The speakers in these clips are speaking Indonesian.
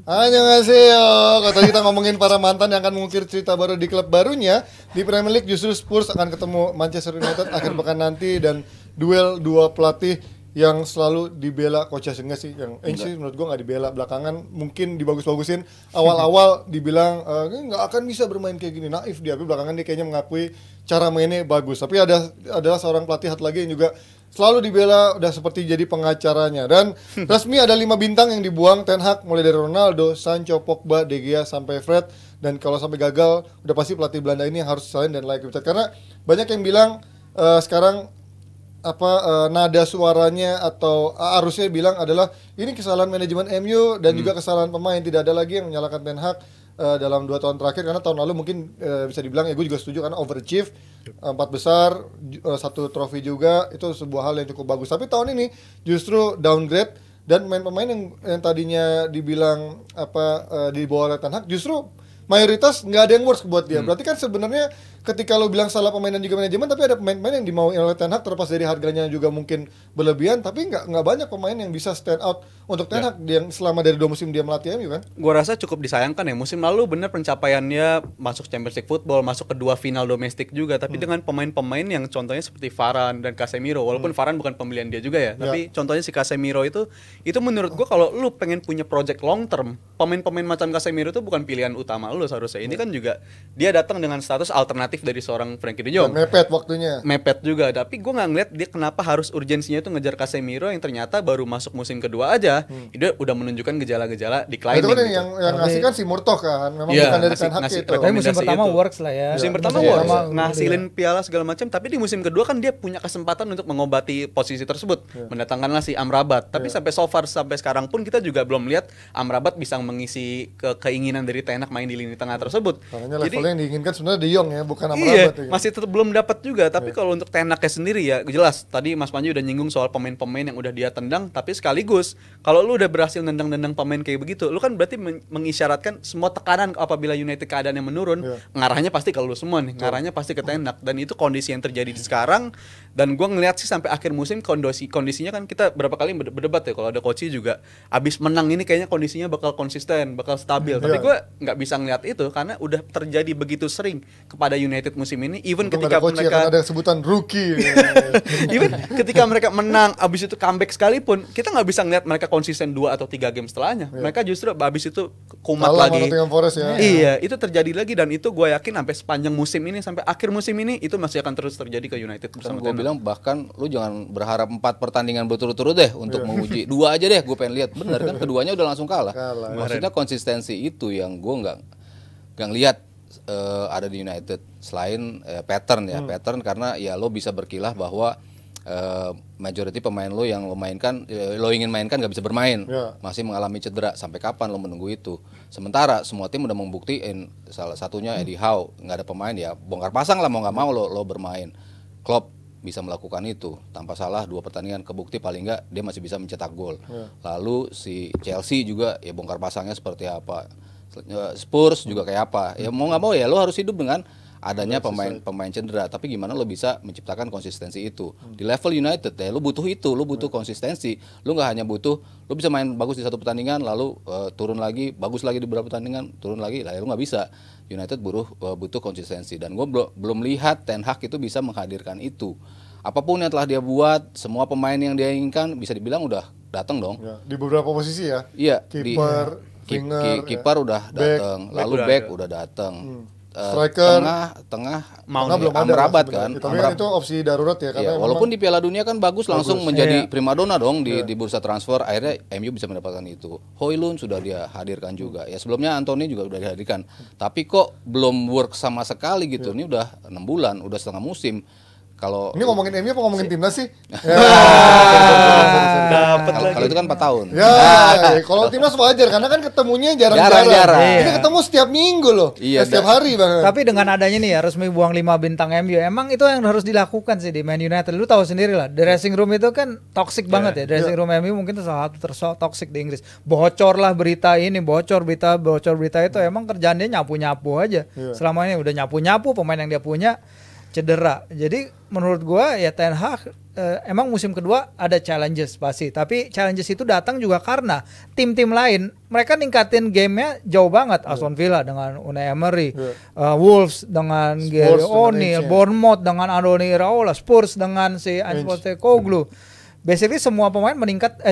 Annyeonghaseyo. Kalau kita ngomongin para mantan yang akan mengukir cerita baru di klub barunya di Premier League, justru Spurs akan ketemu Manchester United akhir pekan nanti, dan duel dua pelatih yang selalu dibela Coach enggak sih, yang sih menurut gua nggak dibela, belakangan mungkin dibagus-bagusin, awal-awal dibilang nggak akan bisa bermain kayak gini, naif dia, tapi belakangan dia kayaknya mengakui cara mainnya bagus. Tapi adalah seorang pelatih satu lagi yang juga selalu dibela, udah seperti jadi pengacaranya. Dan resmi ada 5 bintang yang dibuang Ten Hag, mulai dari Ronaldo, Sancho, Pogba, De Gea sampai Fred. Dan kalau sampai gagal, udah pasti pelatih Belanda ini yang harus disalahin dan layak dipecat. Karena banyak yang bilang sekarang nada suaranya atau arusnya bilang adalah ini kesalahan manajemen MU dan juga kesalahan pemain. Tidak ada lagi yang menyalahkan Ten Hag dalam 2 tahun terakhir, karena tahun lalu mungkin bisa dibilang, ya gue juga setuju, karena overachieve 4 besar, 1 trofi juga, itu sebuah hal yang cukup bagus. Tapi tahun ini justru downgrade, dan pemain yang tadinya dibilang di bawah Ten Hag justru mayoritas nggak ada yang works buat dia. Berarti kan sebenarnya ketika lo bilang salah pemain dan juga manajemen, tapi ada pemain-pemain yang dimau oleh Ten Hag, terlepas dari harganya juga mungkin berlebihan, tapi nggak banyak pemain yang bisa stand out untuk Ten Hag yang selama dari 2 musim dia melatih MU kan. Gua rasa cukup disayangkan ya, musim lalu bener pencapaiannya masuk Champions League football, masuk ke 2 final domestik juga, tapi dengan pemain-pemain yang contohnya seperti Varane dan Casemiro, walaupun Varane bukan pembelian dia juga ya, tapi contohnya si Casemiro itu menurut gua kalau lu pengen punya project long term, pemain-pemain macam Casemiro itu bukan pilihan utama lu seharusnya. Ini kan juga dia datang dengan status alternatif dari seorang Frankie de Jong. Mepet waktunya. Mepet juga, tapi gue nggak ngeliat dia kenapa harus urgensinya itu ngejar Casemiro yang ternyata baru masuk musim kedua aja, dia udah menunjukkan gejala-gejala declining. Itu kan gitu. yang ngasih kan si Murtoh kan, memang bukan dari Ten Hag itu. Tapi musim pertama itu works lah ya. Musim pertama works, ngasilin piala segala macam, tapi di musim kedua kan dia punya kesempatan untuk mengobati posisi tersebut, mendatangkanlah si Amrabat. Tapi sampai sekarang pun kita juga belum lihat Amrabat bisa mengisi keinginan dari Ten Hag main di lini tengah tersebut. Makanya levelnya yang diinginkan sebenarnya De Jong ya, bukan Amrabat. Iya, masih tetap belum dapat juga. Tapi kalau untuk Ten Hag sendiri ya jelas. Tadi Mas Panji udah nyinggung soal pemain-pemain yang udah dia tendang. Tapi sekaligus kalau lu udah berhasil nendang-nendang pemain kayak begitu, lu kan berarti mengisyaratkan semua tekanan apabila United keadaannya menurun, ngarahnya pasti ke lu semua nih. Ngarahnya pasti ke Ten Hag. Dan itu kondisi yang terjadi di sekarang. Dan gua ngeliat sih sampai akhir musim kondisinya kan kita berapa kali berdebat ya, kalau ada coach juga abis menang ini kayaknya kondisinya bakal konsisten, bakal stabil. Tapi gua nggak bisa ngeliat itu karena udah terjadi begitu sering kepada United musim ini. Even ketika mereka ada sebutan rookie. Even ketika mereka menang abis itu comeback sekalipun, kita nggak bisa ngeliat mereka konsisten 2 atau 3 game setelahnya. Mereka justru abis itu kumat lagi. Forest, ya. Iya, itu terjadi lagi, dan itu gue yakin sampai sepanjang musim ini, sampai akhir musim ini itu masih akan terus terjadi ke United bersama Ten Hag. Gue bilang bahkan lu jangan berharap 4 pertandingan berturut-turut deh untuk menguji. 2 aja deh, gue pengen lihat. Bener kan, keduanya udah langsung kalah. Maksudnya konsistensi itu yang gue nggak lihat ada di United selain pattern ya, pattern karena ya lo bisa berkilah bahwa majority pemain lo yang lo mainkan, lo ingin mainkan nggak bisa bermain, masih mengalami cedera. Sampai kapan lo menunggu itu? Sementara semua tim udah membuktiin, salah satunya Eddie Howe, nggak ada pemain ya bongkar pasang lah, mau nggak mau lo bermain. Klopp bisa melakukan itu tanpa salah, 2 pertandingan kebukti paling nggak dia masih bisa mencetak gol. Lalu si Chelsea juga ya bongkar pasangnya seperti apa, Spurs juga kayak apa. Ya mau nggak mau ya lo harus hidup dengan adanya pemain cedera. Tapi gimana lo bisa menciptakan konsistensi itu di level United ya, lo butuh itu, lo butuh konsistensi. Lo nggak hanya butuh lo bisa main bagus di 1 pertandingan lalu turun lagi, bagus lagi di beberapa pertandingan, turun lagi, lah lo nggak bisa. United butuh konsistensi, dan gue belum lihat Ten Hag itu bisa menghadirkan itu. Apapun yang telah dia buat, semua pemain yang dia inginkan bisa dibilang udah datang dong. Ya, di beberapa posisi ya. Iya, kiper, kiper udah datang, lalu back udah datang. Striker tengah belum ada Amrabat kan. Tapi kan itu opsi darurat ya, karena walaupun di Piala Dunia kan bagus langsung menjadi primadona dong di bursa transfer. Akhirnya MU bisa mendapatkan itu. Højlund sudah dia hadirkan juga. Ya sebelumnya Anthony juga udah dihadirkan. Tapi kok belum work sama sekali gitu. Ini udah 6 bulan, udah setengah musim. Kalau Ini ngomongin MU apa ngomongin timnas sih? Dapat lagi. kalau itu kan 4 tahun. Ya, kalau timnas wajar karena kan ketemunya jarang-jarang. Jarang-jarang. Ini ketemu setiap minggu loh. Iya, Setiap hari banget. Tapi dengan adanya nih ya resmi buang 5 bintang MU, emang itu yang harus dilakukan sih di Man United. Lu tahu sendiri lah, dressing room itu kan toxic banget ya. Dressing room MU mungkin salah satu toxic di Inggris. Bocor lah berita ini, bocor berita itu emang kerjaan dia nyapu-nyapu aja. Selama ini udah nyapu-nyapu pemain yang dia punya cedera. Jadi menurut gua ya Ten Hag emang musim kedua ada challenges pasti, tapi challenges itu datang juga karena tim-tim lain mereka ningkatin gamenya jauh banget. Aston Villa dengan Unai Emery, Wolves dengan Gary O'Neil, Bournemouth dengan Andoni Iraola, Spurs dengan si Ange Postecoglou. Basically semua pemain meningkat,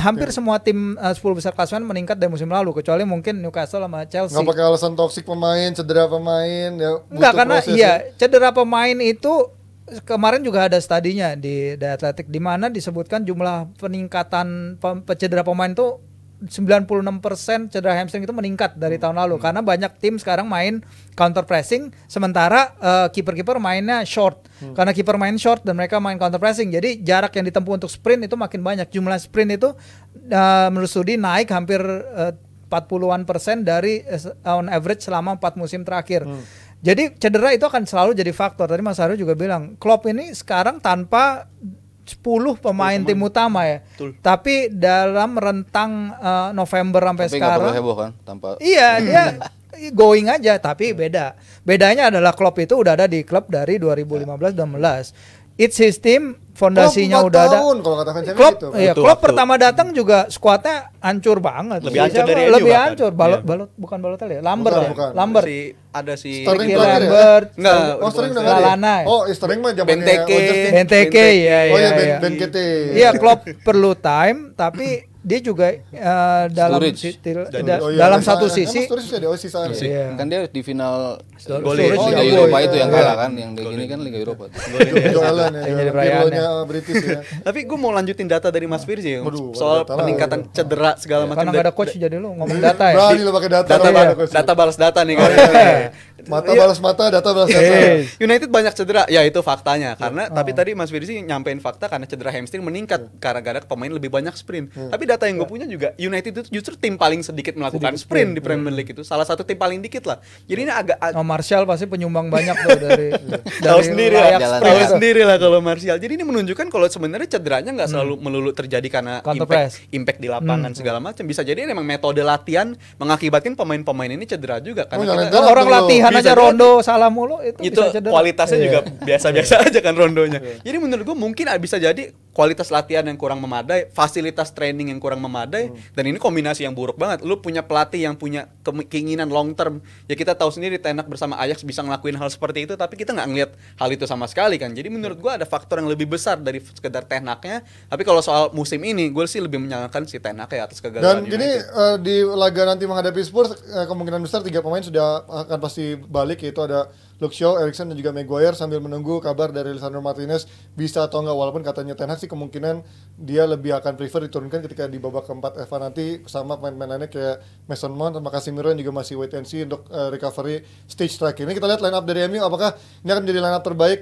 hampir semua tim 10 besar klasemen meningkat dari musim lalu, kecuali mungkin Newcastle sama Chelsea. Nggak pakai alasan toksik pemain, cedera pemain, ya. Enggak, karena proses, cedera pemain itu kemarin juga ada studinya di The Athletic di mana disebutkan jumlah peningkatan cedera pemain itu 96% cedera hamstring itu meningkat dari tahun lalu karena banyak tim sekarang main counter pressing sementara kiper-kiper mainnya short. Karena kiper main short dan mereka main counter pressing. Jadi jarak yang ditempuh untuk sprint itu makin banyak. Jumlah sprint itu menurut studi naik hampir 40-an% dari on average selama 4 musim terakhir. Jadi cedera itu akan selalu jadi faktor. Tadi Mas Aryo juga bilang, Klopp ini sekarang tanpa 10 pemain tim utama ya. Betul. Tapi dalam rentang November sampai Tapi nggak sekarang. perlu heboh kan tanpa. Iya, dia going aja, tapi beda. Bedanya adalah Klopp itu udah ada di klub dari 2015-16. It's his team, fondasinya Klopp 4 udah ada. tahun, kalau kata fans MU Klopp, gitu. iya, Betul, Klopp betul. pertama datang juga skuadnya hancur banget. Lebih hancur dari MU lebih bahkan. hancur. Bukan Balotelli ya, Lambert Bukan, ya. bukan. Lambert. Ada si Sterling Ricky terakhir ya? Lambert. Enggak, Oh, Sterling udah nggak ada ya? Lallana ya? Oh, Sterling mah zamannya Benteke. Rodgers nih. Benteke ya. Oh iya, iya. Benteke. Iya, Klopp perlu time, tapi dia juga dalam Sturridge. Oh iya, dalam masa- satu sisi. Emang Sturridge ada sisaan ya? Iya. Kan dia di final Sturridge Liga juga Eropa boy. itu yang Iya. kalah kan, yang di gini kan Liga Eropa. Joe Allen ya, Yang jadi Pirlo-nya British ya. Tapi gue mau lanjutin data dari Mas Firzi ya, Waduh, soal data peningkatan lah. cedera segala macam. Karena nggak ada coach jadi lu ngomong data ya. Berani lo pakai data. Data, lo ba- coach. data balas data nih kan. Mata balas mata, data balas data. United banyak cedera, ya itu faktanya. Karena tapi tadi Mas Firzi nyampein fakta karena cedera hamstring meningkat gara-gara pemain lebih banyak sprint. Tapi data yang gue punya juga United itu justru tim paling sedikit melakukan sprint di Premier League itu. Salah satu tim paling dikit lah. Jadi ini agak Oh, Martial pasti penyumbang banyak tuh dari tahu sendiri lah, layak jalan sprint tahu itu. sendiri lah kalau Martial. Jadi ini menunjukkan kalau sebenarnya cederanya nggak selalu melulu terjadi karena Counter press. impact di lapangan segala macam. Bisa jadi memang metode latihan mengakibatkan pemain-pemain ini cedera juga karena jangan kita- galak Orang dulu. latihan Bisa aja jadi. rondo salah mulu itu bisa cedera. kualitasnya Iya. juga biasa-biasa aja kan rondonya. Jadi menurut gue mungkin bisa jadi kualitas latihan yang kurang memadai, fasilitas training yang kurang memadai, dan ini kombinasi yang buruk banget. Lu punya pelatih yang punya keinginan long term. Ya kita tahu sendiri Ten Hag bersama Ajax bisa ngelakuin hal seperti itu, tapi kita nggak ngelihat hal itu sama sekali kan. Jadi menurut gue ada faktor yang lebih besar dari sekedar Ten Hag-nya. Tapi kalau soal musim ini, gue sih lebih menyalahkan si Ten Hag ya atas kegagalan Dan gini di laga nanti menghadapi Spurs kemungkinan besar 3 pemain sudah akan pasti balik, yaitu ada Luke Shaw, Eriksen dan juga Maguire, sambil menunggu kabar dari Lisandro Martinez bisa atau enggak, walaupun katanya Ten Hag sih kemungkinan dia lebih akan prefer diturunkan ketika di babak keempat Eva nanti sama pemain-pemain lainnya kayak Mason Mount sama Casemiro yang juga masih wait and see untuk recovery stage terakhir. Ini kita lihat line up dari MU, apakah ini akan menjadi line up terbaik?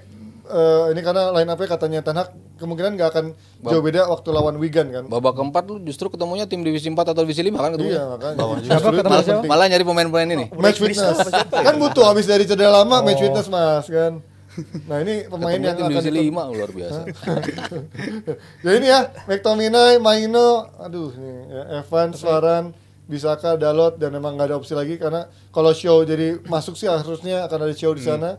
Ini karena line up-nya katanya Ten Hag kemungkinan nggak akan jauh beda waktu lawan Wigan kan. Babak keempat lu justru ketemunya tim divisi 4 atau divisi 5 kan ketemunya. Iya makanya. Siapa Justru itu ketemu siapa? penting. Malah nyari pemain-pemain ini. Match fitness kan butuh habis dari cedera lama match fitness mas kan. Nah ini pemain Ketemunya yang tim akan divisi ikut. 5 luar biasa. Ya ini ya McTominay, Maino, aduh nih ya, Evans, Varane, Bisaka, Dalot, dan memang nggak ada opsi lagi karena kalau Shaw jadi masuk sih harusnya akan ada Shaw di sana.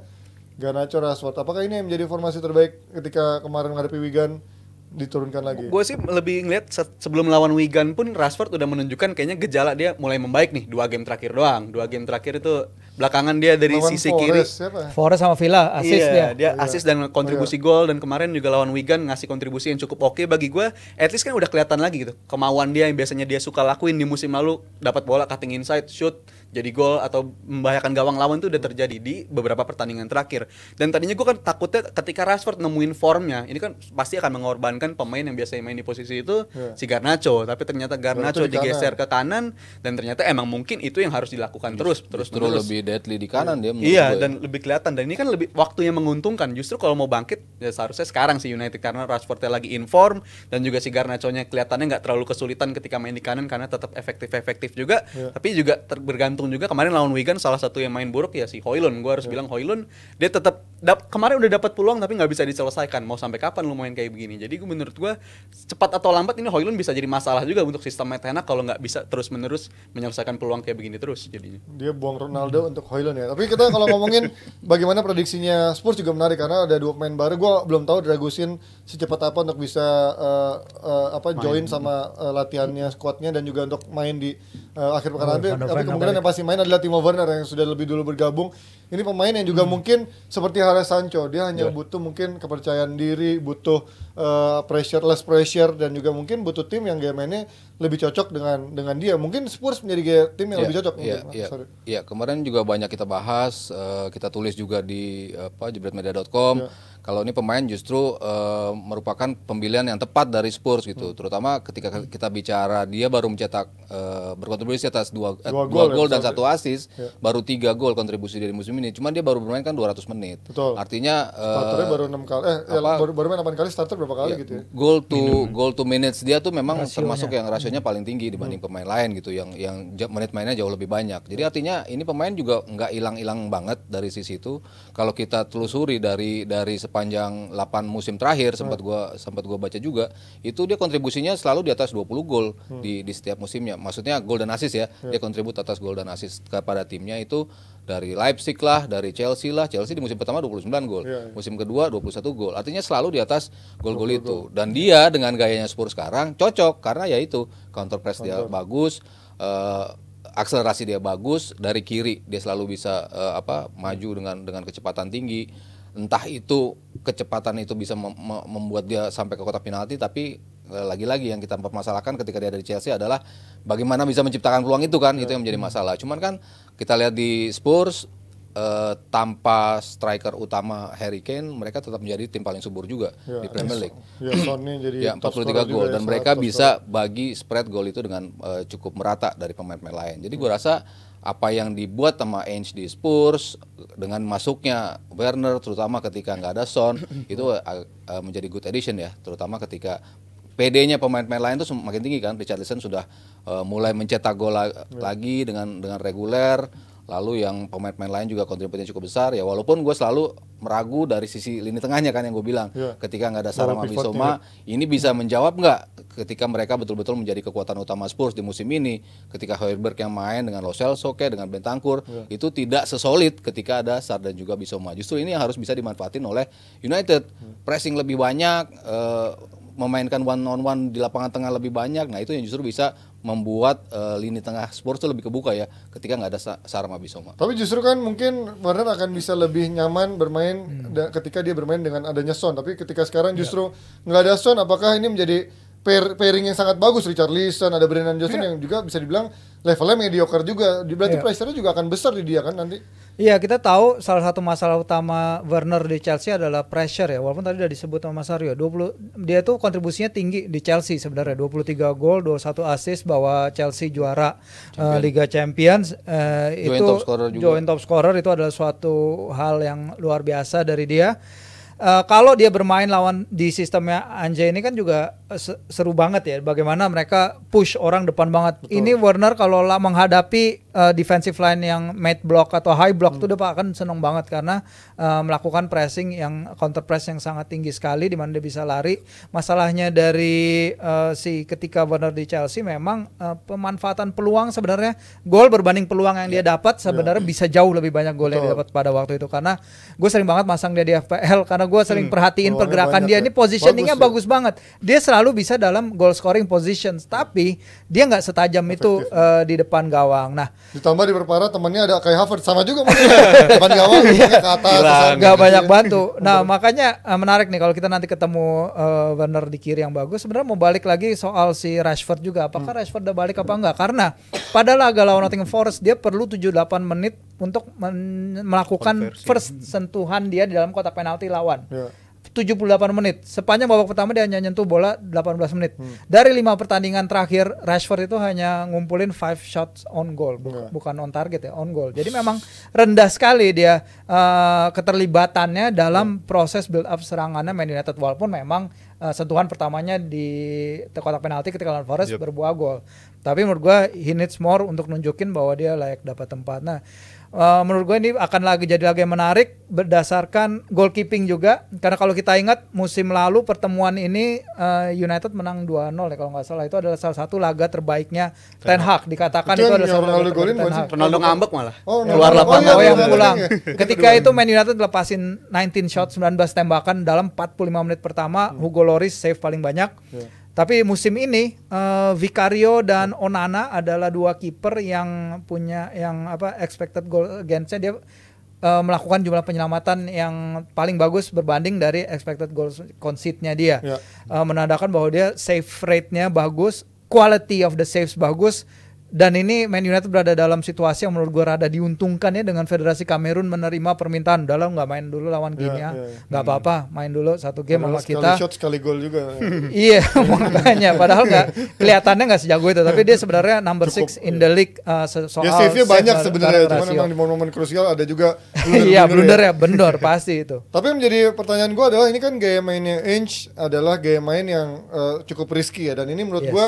Garnacho, Rashford. Apakah ini yang menjadi formasi terbaik ketika kemarin menghadapi Wigan diturunkan lagi? Gue sih lebih ngeliat sebelum lawan Wigan pun Rashford udah menunjukkan kayaknya gejala dia mulai membaik nih 2 game terakhir doang. 2 game terakhir itu belakangan dia dari Lawan sisi Forest, kiri. siapa? Forest sama Villa assist Iya, dia. dia assist dan kontribusi gol, dan kemarin juga lawan Wigan ngasih kontribusi yang cukup oke bagi gue. At least kan udah kelihatan lagi gitu kemauan dia yang biasanya dia suka lakuin di musim lalu, dapat bola cutting inside, shoot jadi gol atau membahayakan gawang lawan tuh udah terjadi di beberapa pertandingan terakhir. Dan tadinya gue kan takutnya ketika Rashford nemuin formnya, ini kan pasti akan mengorbankan mengamankan pemain yang biasanya main di posisi itu si Garnacho, tapi ternyata Garnacho di digeser ke kanan dan ternyata emang mungkin itu yang harus dilakukan terus Justru lebih deadly di kanan dia menurut Iya, gue. dan lebih kelihatan, dan ini kan lebih waktunya menguntungkan. Justru kalau mau bangkit ya seharusnya sekarang si United, karena Rashford-nya lagi in form dan juga si Garnacho-nya kelihatannya nggak terlalu kesulitan ketika main di kanan karena tetap efektif juga. Tapi juga bergantung juga kemarin lawan Wigan salah satu yang main buruk ya si Højlund. Gue harus bilang Højlund dia tetap kemarin udah dapat peluang tapi nggak bisa diselesaikan. Mau sampai kapan lu main kayak begini? Jadi menurut gue cepat atau lambat ini Højlund bisa jadi masalah juga untuk sistem Ten Hag kalau nggak bisa terus-menerus menyelesaikan peluang kayak begini terus jadinya. Dia buang Ronaldo untuk Højlund ya. Tapi kita kalau ngomongin bagaimana prediksinya Spurs juga menarik karena ada 2 pemain baru. Gue belum tahu Dragusin secepat apa untuk bisa join sama latihannya, squadnya dan juga untuk main di akhir pekan nanti. Tapi kemungkinan yang pasti main adalah Timo Werner yang sudah lebih dulu bergabung. Ini pemain yang juga mungkin seperti Jadon Sancho, dia hanya butuh mungkin kepercayaan diri, butuh less pressure dan juga mungkin butuh tim yang gaya mainnya lebih cocok dengan dia. Mungkin Spurs menjadi gaya tim yang lebih cocok. Iya, kemarin juga banyak kita bahas, kita tulis juga di jebretmedia.com. Kalau ini pemain justru merupakan pembelian yang tepat dari Spurs gitu, terutama ketika kita bicara dia baru mencetak berkontribusi atas 2 gol dan 1 assist, baru 3 gol kontribusi dari musim ini. Cuman dia baru bermain kan 200 menit. Betul. Artinya starternya baru 6 kali baru main 8 kali, starter berapa kali gitu ya. Goal to minutes dia tuh memang termasuk yang rasionya paling tinggi dibanding pemain lain gitu yang menit mainnya jauh lebih banyak. Jadi artinya ini pemain juga nggak hilang-hilang banget dari sisi itu. Kalau kita telusuri dari sepanjang 8 musim terakhir sempat gua baca juga, itu dia kontribusinya selalu di atas 20 gol di setiap musimnya. Maksudnya gol dan assist ya. Dia kontribut atas gol dan assist kepada timnya itu dari Leipzig lah, dari Chelsea lah. Chelsea di musim pertama 29 gol. Musim kedua 21 gol. Artinya selalu di atas gol-gol itu. Dan dia dengan gayanya Spurs sekarang cocok karena ya itu counter press dia bagus, akselerasi dia bagus, dari kiri dia selalu bisa maju dengan kecepatan tinggi. Entah itu kecepatan itu bisa membuat dia sampai ke kotak penalti, tapi lagi-lagi yang kita permasalahkan ketika dia dari Chelsea adalah bagaimana bisa menciptakan peluang itu kan, itu yang menjadi masalah. Cuman kan kita lihat di Spurs tanpa striker utama Harry Kane, mereka tetap menjadi tim paling subur juga di Premier League. Sonnya jadi 43 gol dan mereka bisa bagi spread gol itu dengan cukup merata dari pemain-pemain lain. Jadi gue rasa apa yang dibuat sama Ainge di Spurs dengan masuknya Werner terutama ketika nggak ada Son itu menjadi good addition ya, terutama ketika PD-nya pemain-pemain lain itu semakin tinggi kan. Richarlison sudah mulai mencetak gol lagi dengan reguler. Lalu yang pemain-pemain lain juga kontribusinya cukup besar ya, walaupun gue selalu meragu dari sisi lini tengahnya kan yang gue bilang ketika nggak ada Sarama Bissouma ini bisa menjawab nggak ketika mereka betul-betul menjadi kekuatan utama Spurs di musim ini, ketika Højbjerg yang main dengan Lo Celso dengan Bentancur itu tidak sesolid ketika ada Sar dan juga Bissouma. Justru ini yang harus bisa dimanfaatin oleh United, pressing lebih banyak, memainkan one on one di lapangan tengah lebih banyak. Nah itu yang justru bisa membuat lini tengah Spurs itu lebih kebuka ya ketika nggak ada Sarama Bissouma. Tapi justru kan mungkin Werner akan bisa lebih nyaman bermain ketika dia bermain dengan adanya Son. Tapi ketika sekarang justru nggak ada Son, apakah ini menjadi pairing yang sangat bagus? Richarlison, ada Brennan Johnson yang juga bisa dibilang levelnya mediocre juga. Berarti pressure-nya juga akan besar di dia kan nanti. Iya, kita tahu salah satu masalah utama Werner di Chelsea adalah pressure ya. Walaupun tadi udah disebut sama Mas Aryo, dia tuh kontribusinya tinggi di Chelsea sebenarnya. 23 gol, 21 assist, bawa Chelsea juara Liga Champions. Itu joint top scorer itu adalah suatu hal yang luar biasa dari dia. Kalau dia bermain lawan di sistemnya Ange ini kan juga seru banget ya, bagaimana mereka push orang depan banget. Betul. Ini Werner kalau menghadapi defensive line yang mid block atau high block tuh dia akan seneng banget karena melakukan pressing yang counter press yang sangat tinggi sekali di mana dia bisa lari. Masalahnya dari ketika Werner di Chelsea memang pemanfaatan peluang sebenarnya gol berbanding peluang yang dia dapat sebenarnya bisa jauh lebih banyak gol yang dia dapat pada waktu itu, karena gue sering banget masang dia di FPL karena gue sering perhatiin pergerakan dia ini, positioningnya bagus banget. Dia selalu bisa dalam goal scoring positions, tapi dia nggak setajam itu di depan gawang. Nah, ditambah diperparah temannya ada kayak Havertz sama juga depan gawang ke atas, nggak banyak bantu. Nah makanya menarik nih kalau kita nanti ketemu Werner di kiri yang bagus. Sebenarnya mau balik lagi soal si Rashford juga. Apakah Rashford udah balik apa enggak? Karena pada laga lawan Nottingham Forest dia perlu 78 menit untuk melakukan first sentuhan dia di dalam kotak penalti lawan. 78 menit. Sepanjang babak pertama dia hanya nyentuh bola 18 menit. Dari 5 pertandingan terakhir, Rashford itu hanya ngumpulin 5 shots on goal, bukan on target ya, on goal. Jadi memang rendah sekali dia keterlibatannya dalam proses build up serangannya Man United, walaupun memang sentuhan pertamanya di kotak penalti ketika lawan Forest berbuah gol. Tapi menurut gua he needs more untuk nunjukin bahwa dia layak dapat tempat. Nah, menurut gue ini akan jadi lagi menarik berdasarkan goalkeeping juga, karena kalau kita ingat musim lalu pertemuan ini United menang 2-0 ya kalau nggak salah. Itu adalah salah satu laga terbaiknya Ten Hag, dikatakan itu adalah salah satu golin Ten Hag. Ronaldo ngambek malah. Keluar lapangan yang pulang. Ketika itu Man United lepasin 19 shot, 19 tembakan dalam 45 menit pertama. Hugo Lloris save paling banyak. Tapi musim ini Vicario dan Onana adalah dua kiper yang punya expected goal against-nya, dia melakukan jumlah penyelamatan yang paling bagus berbanding dari expected goal concede-nya dia. Menandakan bahwa dia save rate-nya bagus, quality of the saves bagus. Dan ini Man United berada dalam situasi yang menurut gue rada diuntungkan ya, dengan Federasi Kamerun menerima permintaan, udah lo nggak main dulu lawan Guinea, nggak apa-apa, main dulu satu game sama kita. Sekali shot sekali gol juga. Iya, makanya padahal kelihatannya nggak sejago itu, tapi dia sebenarnya number 6 in the league soal ya save-nya banyak sebenarnya, cuman memang di momen-momen krusial ada juga iya blunder ya, bener pasti itu. Tapi yang menjadi pertanyaan gue adalah, ini kan gaya mainnya Ainge adalah gaya main yang cukup risky ya, dan ini menurut gue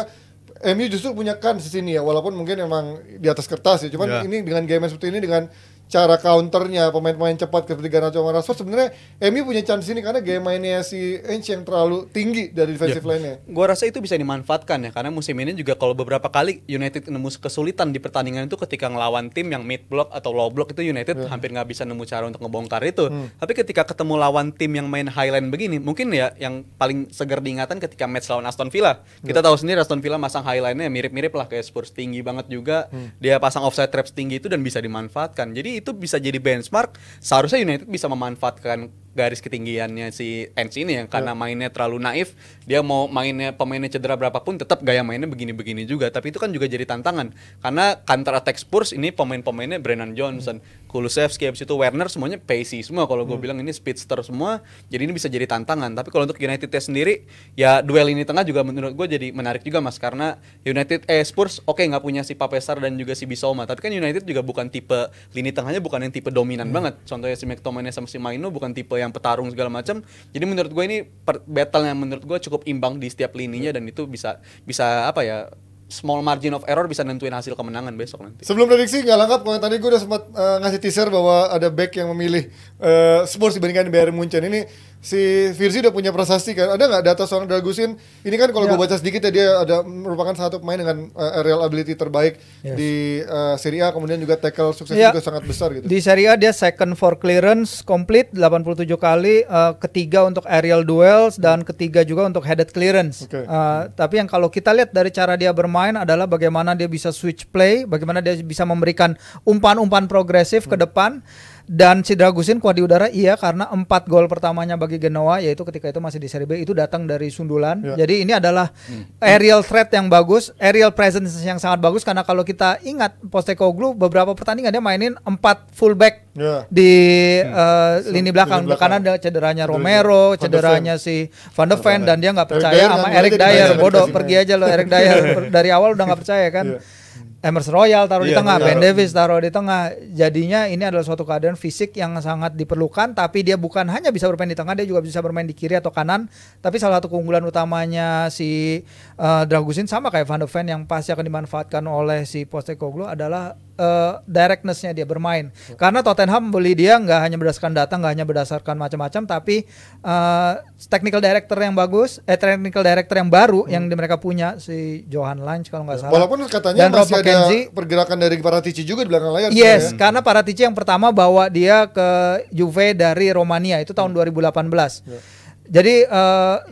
MU justru punya kans di sini ya, walaupun mungkin emang di atas kertas ya. Cuman ini dengan game seperti ini, dengan cara counternya pemain-pemain cepat seperti Garnacho sama Rashford, sebenarnya MU punya chance ini karena game mainnya si Ainge yang terlalu tinggi dari defensive line-nya. Gua rasa itu bisa dimanfaatkan ya, karena musim ini juga kalau beberapa kali United nemu kesulitan di pertandingan itu ketika ngelawan tim yang mid block atau low block, itu United hampir nggak bisa nemu cara untuk ngebongkar itu. Tapi ketika ketemu lawan tim yang main highline begini, mungkin ya yang paling segar diingatan ketika match lawan Aston Villa. Kita tahu sendiri Aston Villa masang highline-nya mirip-mirip lah kayak Spurs, tinggi banget juga. Dia pasang offside traps tinggi itu dan bisa dimanfaatkan. Jadi itu bisa jadi benchmark. Seharusnya United bisa memanfaatkan garis ketinggiannya si Ainge ini ya, karena mainnya terlalu naif. Dia mau pemainnya cedera berapapun tetap gaya mainnya begini-begini juga. Tapi itu kan juga jadi tantangan, karena counter attack Spurs ini pemain-pemainnya Brennan Johnson, Kulusevski, habis itu Werner, semuanya pacey semua. Kalau gue bilang ini speedster semua, jadi ini bisa jadi tantangan. Tapi kalau untuk United sendiri ya, duel ini tengah juga menurut gue jadi menarik juga Mas, karena Spurs nggak punya si Papesar dan juga si Bissouma, tapi kan United juga bukan tipe lini tengahnya, bukan yang tipe dominan banget. Contohnya si McTominay sama si Maino bukan tipe yang petarung segala macam. Jadi menurut gue ini battle yang menurut gue cukup imbang di setiap lininya, dan itu bisa small margin of error bisa nentuin hasil kemenangan besok nanti. Sebelum prediksi nggak lengkap, kalau tadi gue udah sempat ngasih teaser bahwa ada back yang memilih Spurs dibandingkan Bayern Munchen. Ini si Virzi udah punya prasasti kan? Ada nggak data soal Dragusin? Ini kan kalau gue baca sedikit ya, dia ada merupakan satu pemain dengan aerial ability terbaik di Serie A, kemudian juga tackle sukses juga sangat besar gitu. Di Serie A dia second for clearance complete 87 kali, ketiga untuk aerial duels, dan ketiga juga untuk headed clearance. Tapi yang kalau kita lihat dari cara dia bermain adalah bagaimana dia bisa switch play, bagaimana dia bisa memberikan umpan-umpan progresif ke depan. Dan si Dragusin kuat di udara, iya, karena 4 gol pertamanya bagi Genoa, yaitu ketika itu masih di Serie B, itu datang dari sundulan. Jadi ini adalah aerial threat yang bagus, aerial presence yang sangat bagus. Karena kalau kita ingat Postecoglou beberapa pertandingan dia mainin 4 fullback di lini belakang. Karena ada cederanya Romero, cederanya si Van de Ven, dan dia nggak percaya sama Eric Dyer. Bodoh, pergi aja lo Eric Dyer. Dari awal udah nggak percaya kan. Emerson Royal taruh di tengah, Ben Davies taruh di tengah. Jadinya ini adalah suatu keadaan fisik yang sangat diperlukan, tapi dia bukan hanya bisa bermain di tengah, dia juga bisa bermain di kiri atau kanan. Tapi salah satu keunggulan utamanya si Dragusin, sama kayak Van de Ven yang pasti akan dimanfaatkan oleh si Postecoglou, adalah directness-nya dia bermain. Karena Tottenham beli dia nggak hanya berdasarkan data, nggak hanya berdasarkan macam-macam, tapi technical director yang bagus, technical director yang baru yang mereka punya, si Johan Lange kalau nggak salah. Walaupun katanya dan masih ada pergerakan dari Paratici juga di belakang layar. Yes, karena Paratici yang pertama bawa dia ke Juve dari Romania itu tahun 2018. Jadi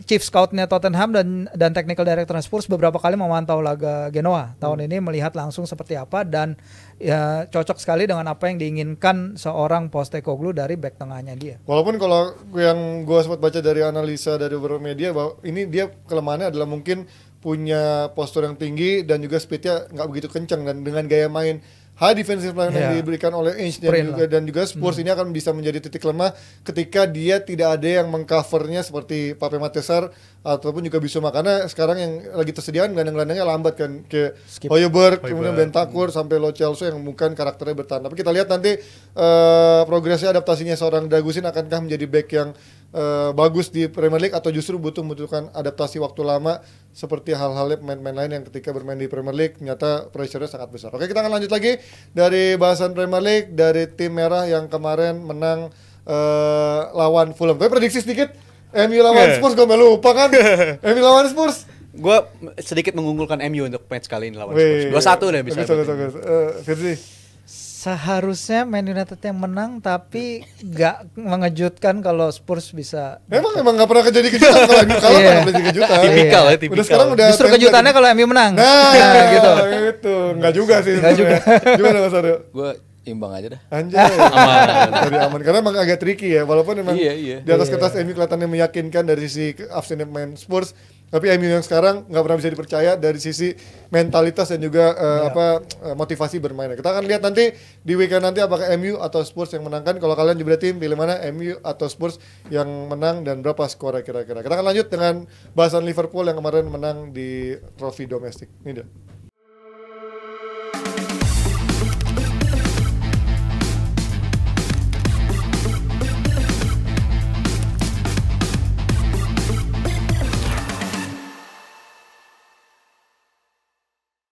chief scoutnya Tottenham dan technical director Spurs beberapa kali memantau laga Genoa tahun ini, melihat langsung seperti apa, dan ya cocok sekali dengan apa yang diinginkan seorang Postecoglou dari back tengahnya dia. Walaupun kalau yang gue sempat baca dari analisa dari beberapa media, bahwa ini dia kelemahannya adalah mungkin punya postur yang tinggi dan juga speednya nggak begitu kencang, dan dengan gaya main high defensive line yang diberikan oleh Ainge dan juga Spurs ini akan bisa menjadi titik lemah ketika dia tidak ada yang mengcovernya seperti Pape Matar ataupun juga Bissouma, karena sekarang yang lagi tersediaan gelandang-gelandangnya lambat kan, kayak Højbjerg, kemudian Bentancur sampai Lo Celso yang bukan karakternya bertahan. Tapi kita lihat nanti progresnya adaptasinya seorang Dragusin, akankah menjadi back yang bagus di Premier League atau justru membutuhkan adaptasi waktu lama seperti hal-halnya pemain-pemain lain yang ketika bermain di Premier League ternyata pressure-nya sangat besar. Oke, kita akan lanjut lagi dari bahasan Premier League, dari tim merah yang kemarin menang lawan Fulham. Tapi prediksi sedikit, MU lawan Spurs gue lupa kan. MU lawan Spurs. Gue sedikit mengunggulkan MU untuk match kali ini lawan Spurs. 2-1 deh bisa. Firzi. Seharusnya Man United yang menang, tapi gak mengejutkan kalau Spurs bisa. Emang gak pernah kejutan kalau MU kalah, pernah jadi kejutan. Tipikal ya, tipikal. Udah sekarang Justru kejutannya kalau MU menang. Nah gitu. Enggak juga sih. Enggak juga. Gimana Mas Aryo? Gue imbang aja dah. Anjay. Aman. Karena emang agak tricky ya, walaupun emang di atas kertas MU kelihatannya meyakinkan dari sisi absennya pemain Spurs, tapi MU yang sekarang nggak pernah bisa dipercaya dari sisi mentalitas dan juga motivasi bermainnya. Kita akan lihat nanti di weekend nanti apakah MU atau Spurs yang menangkan. Kalau kalian juga tim pilih mana, MU atau Spurs yang menang dan berapa skornya kira-kira. Kita akan lanjut dengan bahasan Liverpool yang kemarin menang di trofi domestik. Ini dia.